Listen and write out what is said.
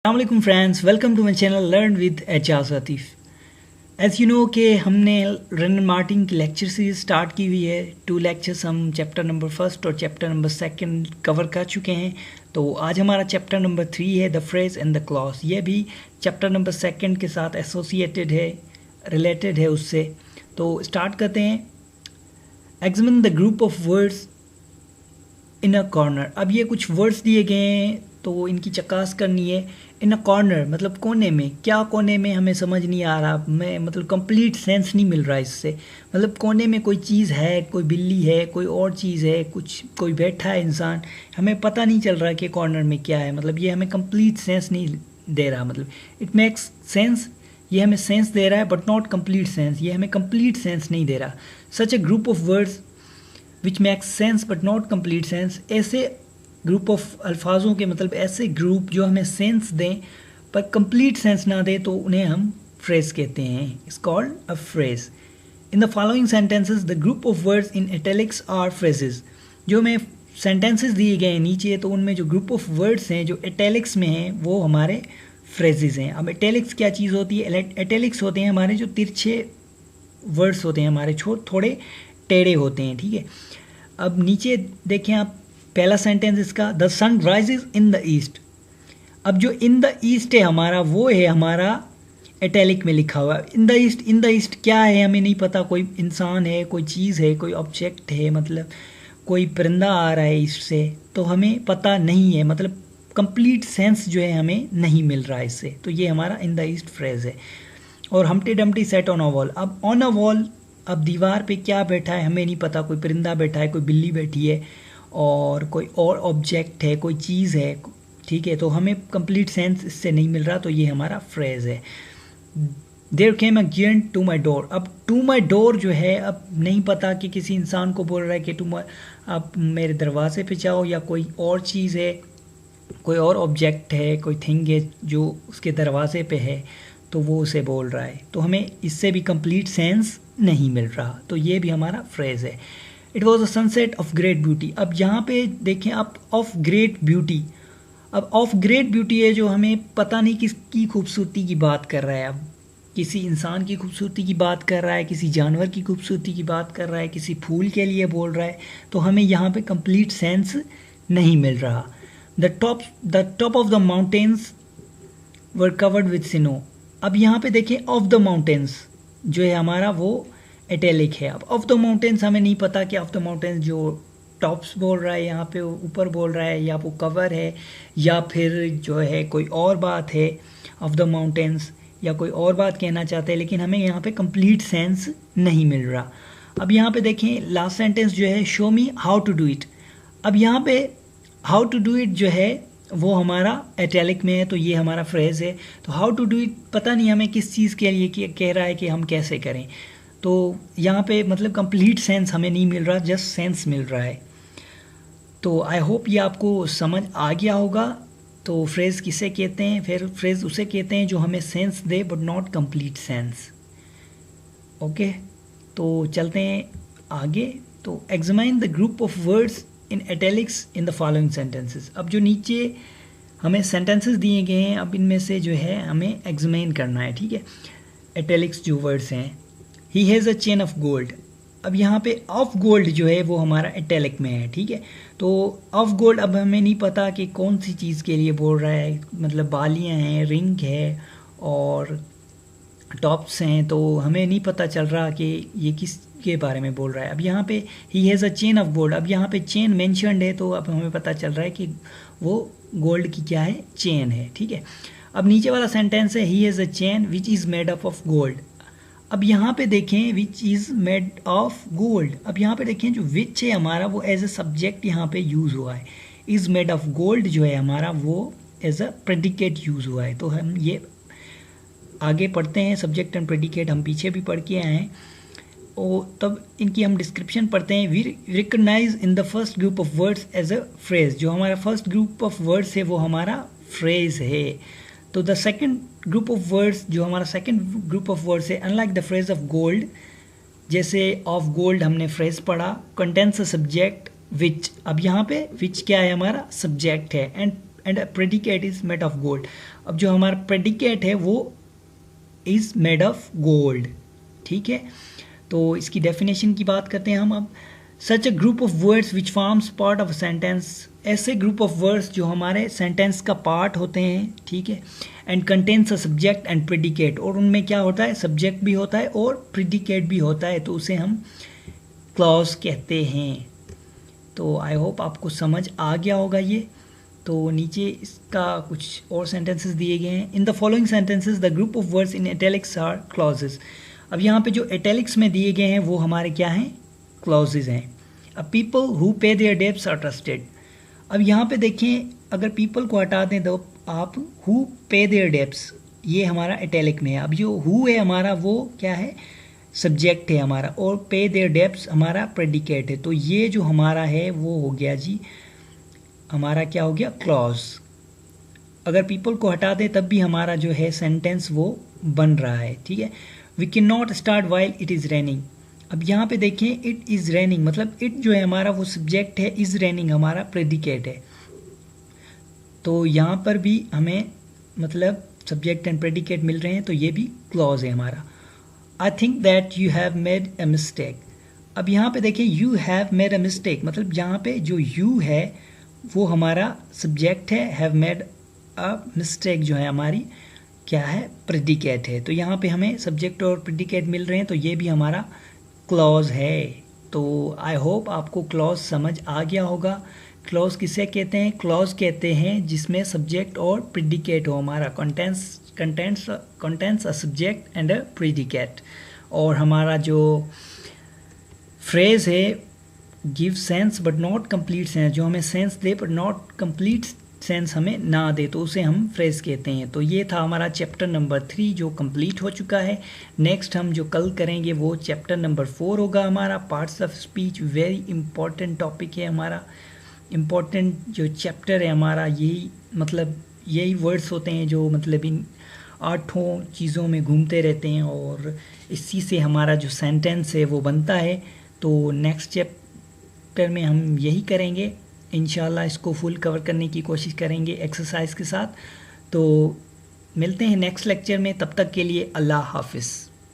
Assalamualaikum friends, welcome to my channel Learn with Ejaz Atif। As you know कि हमने रेनन Martin की lecture series start की हुई है। 2 लेक्चर्स हम चैप्टर नंबर 1 और चैप्टर नंबर 2 कवर कर चुके हैं। तो आज हमारा चैप्टर नंबर 3 है the phrase and the clause. ये भी चैप्टर नंबर 2 के साथ एसोसिएटेड है, रिलेटेड है उससे। तो स्टार्ट करते हैं। Examine the group of words in a corner. अब ये कुछ वर्ड्स दिए गए हैं तो इनकी चकास करनी है। इन अ कॉर्नर मतलब कोने में, क्या कोने में हमें समझ नहीं आ रहा, मैं मतलब कंप्लीट सेंस नहीं मिल रहा इससे। मतलब कोने में कोई चीज़ है, कोई बिल्ली है, कोई और चीज़ है, कुछ कोई बैठा है इंसान, हमें पता नहीं चल रहा कि कॉर्नर में क्या है। मतलब ये हमें कंप्लीट सेंस नहीं दे रहा। मतलब इट मेक्स सेंस, ये हमें सेंस दे रहा है बट नॉट कंप्लीट सेंस, ये हमें कंप्लीट सेंस नहीं दे रहा। Such a group of words which makes sense but not complete sense. ऐसे ग्रुप ऑफ अल्फाजों के मतलब ऐसे ग्रुप जो हमें सेंस दें पर कंप्लीट सेंस ना दे तो उन्हें हम फ्रेज कहते हैं। It's called a phrase. In the following sentences the group of words in italics are phrases. जो हमें सेंटेंसेस दिए गए हैं नीचे, तो उनमें जो ग्रुप ऑफ वर्ड्स हैं जो इटैलिक्स में हैं वो हमारे फ्रेजेस हैं। अब इटैलिक्स क्या चीज़ होती है? इटैलिक्स होते हैं हमारे जो तिरछे वर्ड्स होते हैं, हमारे थोड़े टेढ़े होते हैं, ठीक है। अब नीचे देखें आप, पहला सेंटेंस इसका, the sun rises in the east. अब जो इन द ईस्ट है हमारा, वो है हमारा इटैलिक में लिखा हुआ। इन द ईस्ट क्या है हमें नहीं पता। कोई इंसान है, कोई चीज़ है, कोई ऑब्जेक्ट है, मतलब कोई परिंदा आ रहा है ईस्ट से, तो हमें पता नहीं है। मतलब कंप्लीट सेंस जो है हमें नहीं मिल रहा है इससे। तो ये हमारा इन द ईस्ट फ्रेज है। और हमटी Dumpty set on a wall. अब ऑन अ वॉल, अब दीवार पे क्या बैठा है हमें नहीं पता। कोई परिंदा बैठा है, कोई बिल्ली बैठी है, और कोई और ऑब्जेक्ट है, कोई चीज़ है, ठीक है। तो हमें कंप्लीट सेंस इससे नहीं मिल रहा, तो ये हमारा फ्रेज है। There came a giant to my door. अब टू माई डोर जो है, अब नहीं पता कि किसी इंसान को बोल रहा है कि आप मेरे दरवाजे पे जाओ, या कोई और चीज़ है, कोई और ऑब्जेक्ट है, कोई थिंग है जो उसके दरवाजे पे है, तो वो उसे बोल रहा है। तो हमें इससे भी कंप्लीट सेंस नहीं मिल रहा, तो ये भी हमारा फ्रेज है। It was a sunset of great beauty. अब यहाँ पे देखें आप, ऑफ ग्रेट ब्यूटी। अब ऑफ ग्रेट ब्यूटी है जो हमें पता नहीं किसकी खूबसूरती की बात कर रहा है। अब किसी इंसान की खूबसूरती की बात कर रहा है, किसी जानवर की खूबसूरती की बात कर रहा है, किसी फूल के लिए बोल रहा है, तो हमें यहाँ पे कंप्लीट सेंस नहीं मिल रहा। The top of the mountains were covered with snow. अब यहाँ पे देखें, ऑफ द माउंटेन्स जो है हमारा वो इटैलिक है। अब ऑफ द माउंटेन्स हमें नहीं पता कि ऑफ द माउंटेन्स जो टॉप्स बोल रहा है, यहाँ पे ऊपर बोल रहा है, या वो कवर है, या फिर जो है कोई और बात है ऑफ द माउंटेन्स, या कोई और बात कहना चाहते हैं, लेकिन हमें यहाँ पे कंप्लीट सेंस नहीं मिल रहा। अब यहाँ पे देखें, लास्ट सेंटेंस जो है, show me how to do it. अब यहाँ पे हाउ टू डू इट जो है वो हमारा इटैलिक में है, तो ये हमारा फ्रेज है। तो हाउ टू डू इट पता नहीं हमें किस चीज़ के लिए कह रहा है कि हम कैसे करें। तो यहाँ पे मतलब कंप्लीट सेंस हमें नहीं मिल रहा, जस्ट सेंस मिल रहा है। तो आई होप ये आपको समझ आ गया होगा। तो फ्रेज़ किसे कहते हैं? फिर फ्रेज़ उसे कहते हैं जो हमें sense they but not complete sense. Okay, तो चलते हैं आगे। तो examine the group of words in italics in the following sentences. अब जो नीचे हमें सेंटेंसेस दिए गए हैं, अब इनमें से जो है हमें एग्जामाइन करना है, ठीक है। इटैलिक्स जो वर्ड्स हैं, he has a chain of gold. अब यहाँ पे ऑफ गोल्ड जो है वो हमारा इटैलिक में है, ठीक है। तो ऑफ गोल्ड, अब हमें नहीं पता कि कौन सी चीज़ के लिए बोल रहा है। मतलब बालियाँ हैं, रिंग है और टॉप्स हैं, तो हमें नहीं पता चल रहा कि ये किस के बारे में बोल रहा है। अब यहाँ पे he has a chain of gold. अब यहाँ पे चेन मेंशन्ड है, तो अब हमें पता चल रहा है कि वो गोल्ड की क्या है, चेन है, ठीक है। अब नीचे वाला सेंटेंस है, he has a chain which is made up of gold. अब यहाँ पे देखें, which is made of gold. अब यहाँ पे देखें, जो विच है हमारा वो एज अ सब्जेक्ट यहाँ पे यूज़ हुआ है। इज़ मेड ऑफ गोल्ड जो है हमारा वो एज अ प्रेडिकेट यूज़ हुआ है। तो हम ये आगे पढ़ते हैं, सब्जेक्ट एंड प्रेडिकेट हम पीछे भी पढ़ के आए हैं, और तब इनकी हम डिस्क्रिप्शन पढ़ते हैं। We recognize in the first group of words as a phrase. जो हमारा फर्स्ट ग्रुप ऑफ वर्ड्स है वो हमारा फ्रेज है। तो the second group of words, जो हमारा सेकंड ग्रुप ऑफ वर्ड्स है, unlike the phrase of gold, जैसे ऑफ गोल्ड हमने फ्रेज पढ़ा, कंटेंस अ सब्जेक्ट विच। अब यहाँ पे विच क्या है, हमारा सब्जेक्ट है, and and a predicate is made of gold. अब जो हमारा प्रेडिकेट है वो इज मेड ऑफ गोल्ड, ठीक है। तो इसकी डेफिनेशन की बात करते हैं हम अब। Such a group of words which forms part of a sentence, ऐसे ग्रुप ऑफ वर्ड्स जो हमारे सेंटेंस का पार्ट होते हैं, ठीक है। And contains a subject and predicate, और उनमें क्या होता है, सब्जेक्ट भी होता है और प्रेडिकेट भी होता है, तो उसे हम क्लॉज कहते हैं। तो आई होप आपको समझ आ गया होगा ये। तो नीचे इसका कुछ और सेंटेंसेस दिए गए हैं। In the following sentences the group of words in italics are clauses. अब यहाँ पे जो इटैलिक्स में दिए गए हैं वो हमारे क्या हैं, क्लॉजेज हैं। अब people who pay their debts are trusted. अब यहाँ पे देखें, अगर पीपल को हटा दें तो आप हु पे देयर डेब्ट्स, ये हमारा इटैलिक में है। अब जो हु है हमारा वो क्या है, सब्जेक्ट है हमारा, और पे देयर डेब्ट्स हमारा प्रेडिकेट है। तो ये जो हमारा है वो हो गया जी, हमारा क्या हो गया, क्लॉज। अगर पीपल को हटा दें तब भी हमारा जो है सेंटेंस वो बन रहा है, ठीक है। We can not start while it is raining. अब यहाँ पे देखें, इट इज़ रेनिंग मतलब इट जो है हमारा वो सब्जेक्ट है, इज़ रेनिंग हमारा प्रेडिकेट है। तो यहाँ पर भी हमें मतलब सब्जेक्ट एंड प्रेडिकेट मिल रहे हैं, तो ये भी क्लॉज है हमारा। I think that you have made a mistake. अब यहाँ पे देखें, you have made a mistake मतलब यहाँ पे जो यू है वो हमारा सब्जेक्ट है, हैव मेड अ मिस्टेक जो है हमारी क्या है, प्रेडिकेट है। तो यहाँ पे हमें सब्जेक्ट और प्रेडिकेट मिल रहे हैं, तो ये भी हमारा क्लॉज है। तो आई होप आपको क्लॉज समझ आ गया होगा। क्लॉज किसे कहते हैं, क्लॉज कहते हैं जिसमें सब्जेक्ट और प्रेडिकेट हो, हमारा contents a subject and a predicate. और हमारा जो फ्रेज है give sense but not complete sense, जो हमें sense they but not complete sense हमें ना दे, तो उसे हम फ्रेज कहते हैं। तो ये था हमारा चैप्टर नंबर 3 जो कंप्लीट हो चुका है। नेक्स्ट हम जो कल करेंगे वो चैप्टर नंबर 4 होगा हमारा, parts of speech. Very important topic है हमारा, इम्पॉर्टेंट जो चैप्टर है हमारा, यही मतलब यही वर्ड्स होते हैं जो मतलब इन 8 चीज़ों में घूमते रहते हैं, और इसी से हमारा जो सेंटेंस है वो बनता है। तो नेक्स्ट चैप्टर में हम यही करेंगे इंशाल्लाह, इसको फुल कवर करने की कोशिश करेंगे एक्सरसाइज के साथ। तो मिलते हैं नेक्स्ट लेक्चर में, तब तक के लिए अल्लाह हाफिज़।